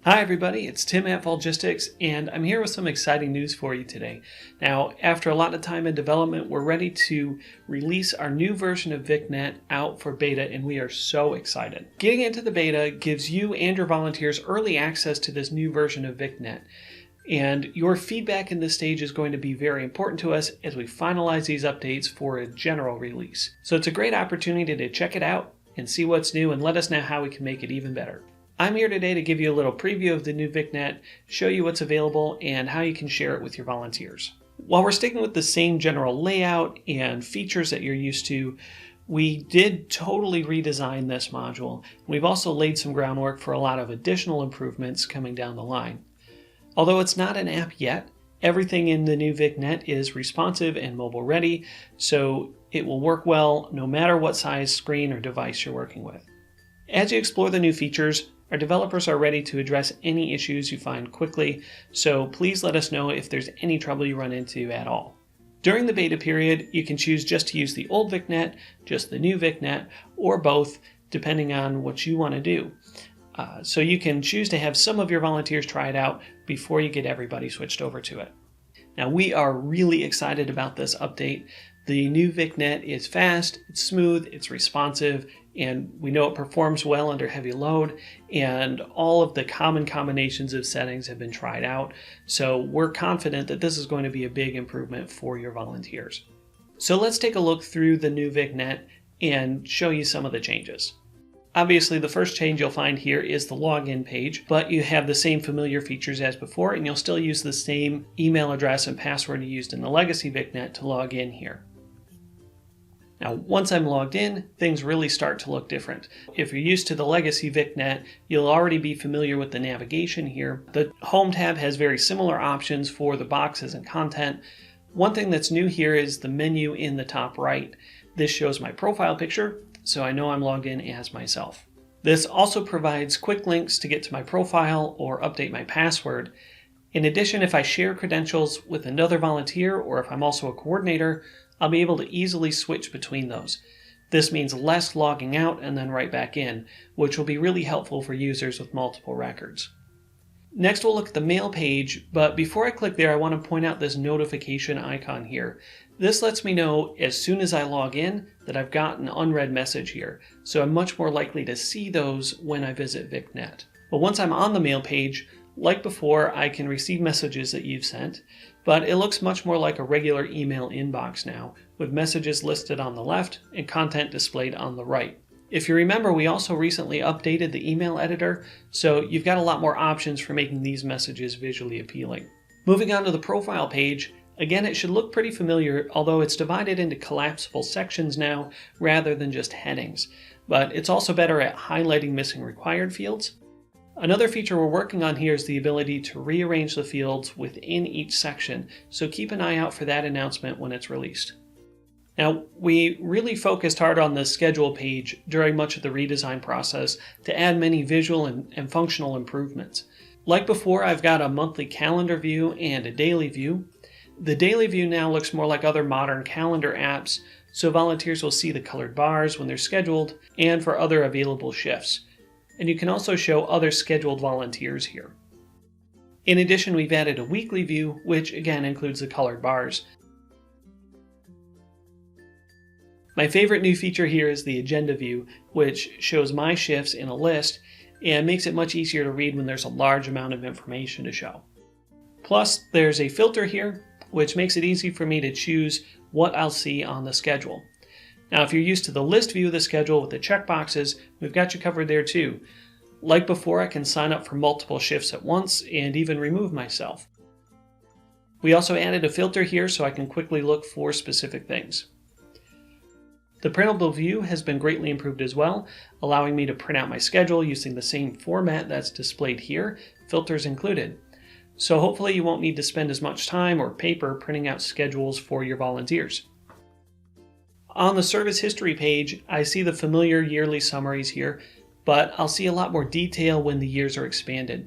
Hi everybody, it's Tim at Volgistics, and I'm here with some exciting news for you today. Now, after a lot of time in development, we're ready to release our new version of VicNet out for beta, and we are so excited. Getting into the beta gives you and your volunteers early access to this new version of VicNet. And your feedback in this stage is going to be very important to us as we finalize these updates for a general release. So it's a great opportunity to check it out and see what's new and let us know how we can make it even better. I'm here today to give you a little preview of the new VicNet, show you what's available, and how you can share it with your volunteers. While we're sticking with the same general layout and features that you're used to, we did totally redesign this module. We've also laid some groundwork for a lot of additional improvements coming down the line. Although it's not an app yet, everything in the new VicNet is responsive and mobile ready, so it will work well no matter what size screen or device you're working with. As you explore the new features, our developers are ready to address any issues you find quickly, so please let us know if there's any trouble you run into at all. During the beta period, you can choose just to use the old VicNet, just the new VicNet, or both, depending on what you want to do. So you can choose to have some of your volunteers try it out before you get everybody switched over to it. Now, we are really excited about this update. The new VicNet is fast, it's smooth, it's responsive, and we know it performs well under heavy load, and all of the common combinations of settings have been tried out, so we're confident that this is going to be a big improvement for your volunteers. So let's take a look through the new VicNet and show you some of the changes. Obviously, the first change you'll find here is the login page, but you have the same familiar features as before, and you'll still use the same email address and password you used in the legacy VicNet to log in here. Now, once I'm logged in, things really start to look different. If you're used to the legacy VicNet, you'll already be familiar with the navigation here. The Home tab has very similar options for the boxes and content. One thing that's new here is the menu in the top right. This shows my profile picture, so I know I'm logged in as myself. This also provides quick links to get to my profile or update my password. In addition, if I share credentials with another volunteer or if I'm also a coordinator, I'll be able to easily switch between those. This means less logging out and then right back in, which will be really helpful for users with multiple records. Next, we'll look at the mail page, but before I click there, I want to point out this notification icon here. This lets me know as soon as I log in that I've got an unread message here, so I'm much more likely to see those when I visit VicNet. But once I'm on the mail page, like before, I can receive messages that you've sent, but it looks much more like a regular email inbox now, with messages listed on the left and content displayed on the right. If you remember, we also recently updated the email editor, so you've got a lot more options for making these messages visually appealing. Moving on to the profile page, again, it should look pretty familiar, although it's divided into collapsible sections now rather than just headings. But it's also better at highlighting missing required fields. Another feature we're working on here is the ability to rearrange the fields within each section, so keep an eye out for that announcement when it's released. Now, we really focused hard on the schedule page during much of the redesign process to add many visual and functional improvements. Like before, I've got a monthly calendar view and a daily view. The daily view now looks more like other modern calendar apps, so volunteers will see the colored bars when they're scheduled and for other available shifts. And you can also show other scheduled volunteers here. In addition, we've added a weekly view, which again includes the colored bars. My favorite new feature here is the agenda view, which shows my shifts in a list and makes it much easier to read when there's a large amount of information to show. Plus, there's a filter here, which makes it easy for me to choose what I'll see on the schedule. Now, if you're used to the list view of the schedule with the checkboxes, we've got you covered there too. Like before, I can sign up for multiple shifts at once and even remove myself. We also added a filter here so I can quickly look for specific things. The Printable View has been greatly improved as well, allowing me to print out my schedule using the same format that's displayed here, filters included. So hopefully you won't need to spend as much time or paper printing out schedules for your volunteers. On the service history page, I see the familiar yearly summaries here, but I'll see a lot more detail when the years are expanded.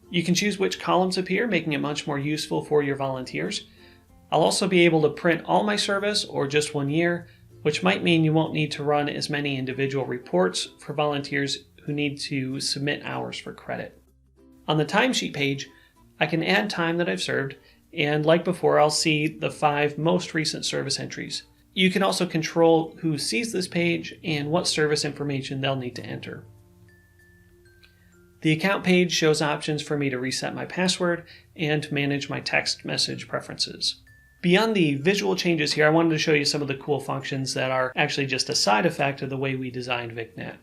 You can choose which columns appear, making it much more useful for your volunteers. I'll also be able to print all my service or just 1 year, which might mean you won't need to run as many individual reports for volunteers who need to submit hours for credit. On the timesheet page, I can add time that I've served, and like before, I'll see the 5 most recent service entries. You can also control who sees this page and what service information they'll need to enter. The account page shows options for me to reset my password and to manage my text message preferences. Beyond the visual changes here, I wanted to show you some of the cool functions that are actually just a side effect of the way we designed VicNet.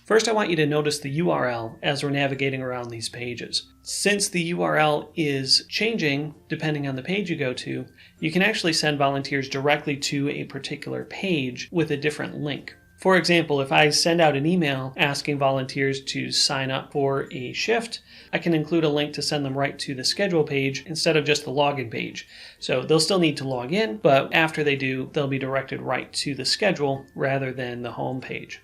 First, I want you to notice the URL as we're navigating around these pages. Since the URL is changing depending on the page you go to, you can actually send volunteers directly to a particular page with a different link. For example, if I send out an email asking volunteers to sign up for a shift, I can include a link to send them right to the schedule page instead of just the login page. So they'll still need to log in, but after they do, they'll be directed right to the schedule rather than the home page.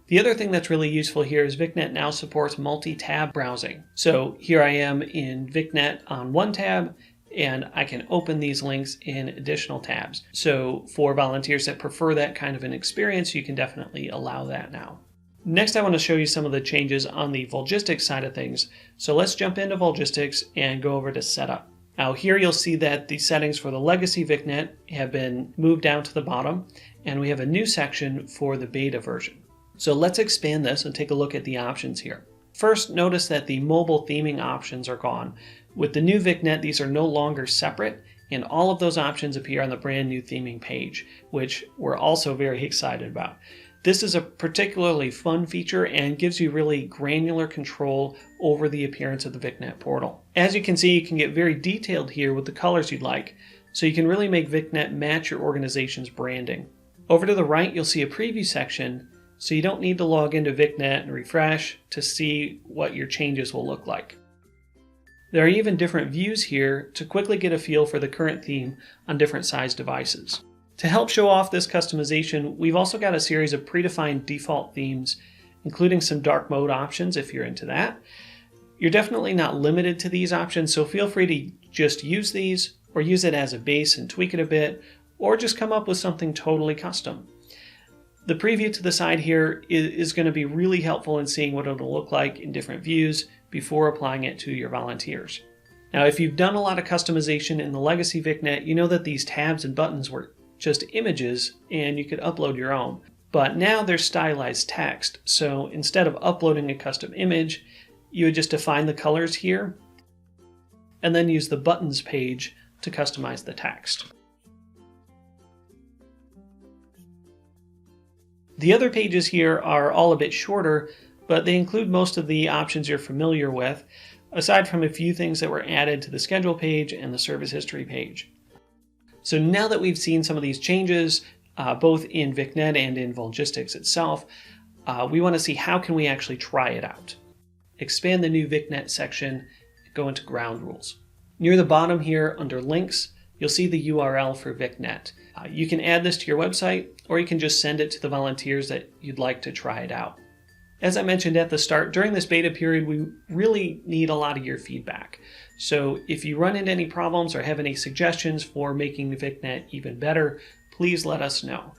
The other thing that's really useful here is VicNet now supports MultiTab Browsing. So here I am in VicNet on one tab, and I can open these links in additional tabs. So for volunteers that prefer that kind of an experience, you can definitely allow that now. Next, I want to show you some of the changes on the Volgistics side of things. So let's jump into Volgistics and go over to Setup. Now here you'll see that the settings for the legacy VicNet have been moved down to the bottom, and we have a new section for the beta version. So let's expand this and take a look at the options here. First, notice that the mobile theming options are gone. With the new VicNet, these are no longer separate, and all of those options appear on the brand new theming page, which we're also very excited about. This is a particularly fun feature and gives you really granular control over the appearance of the VicNet portal. As you can see, you can get very detailed here with the colors you'd like, so you can really make VicNet match your organization's branding. Over to the right, you'll see a preview section, so you don't need to log into VicNet and refresh to see what your changes will look like. There are even different views here to quickly get a feel for the current theme on different size devices. To help show off this customization, we've also got a series of predefined default themes, including some dark mode options if you're into that. You're definitely not limited to these options, so feel free to just use these or use it as a base and tweak it a bit, or just come up with something totally custom. The preview to the side here is going to be really helpful in seeing what it'll look like in different views before applying it to your volunteers. Now, if you've done a lot of customization in the legacy VicNet, you know that these tabs and buttons were just images and you could upload your own. But now there's stylized text, so instead of uploading a custom image, you would just define the colors here and then use the buttons page to customize the text. The other pages here are all a bit shorter, but they include most of the options you're familiar with, aside from a few things that were added to the schedule page and the service history page. So now that we've seen some of these changes, both in VicNet and in Volgistics itself, we want to see how can we actually try it out. Expand the new VicNet section, go into ground rules. Near the bottom here under links, you'll see the URL for VicNet. You can add this to your website, or you can just send it to the volunteers that you'd like to try it out. As I mentioned at the start, during this beta period, we really need a lot of your feedback. So if you run into any problems or have any suggestions for making VicNet even better, please let us know.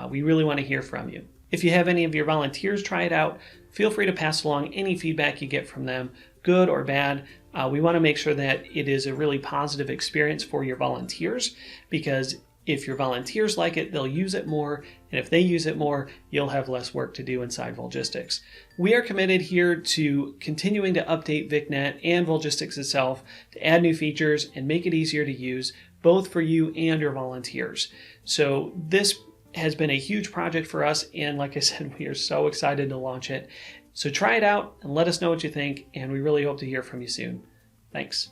We really want to hear from you. If you have any of your volunteers try it out, feel free to pass along any feedback you get from them, good or bad. We want to make sure that it is a really positive experience for your volunteers, because if your volunteers like it, they'll use it more, and if they use it more, you'll have less work to do inside Volgistics. We are committed here to continuing to update VicNet and Volgistics itself to add new features and make it easier to use, both for you and your volunteers. So this has been a huge project for us, and like I said, we are so excited to launch it. So try it out and let us know what you think, and we really hope to hear from you soon. Thanks.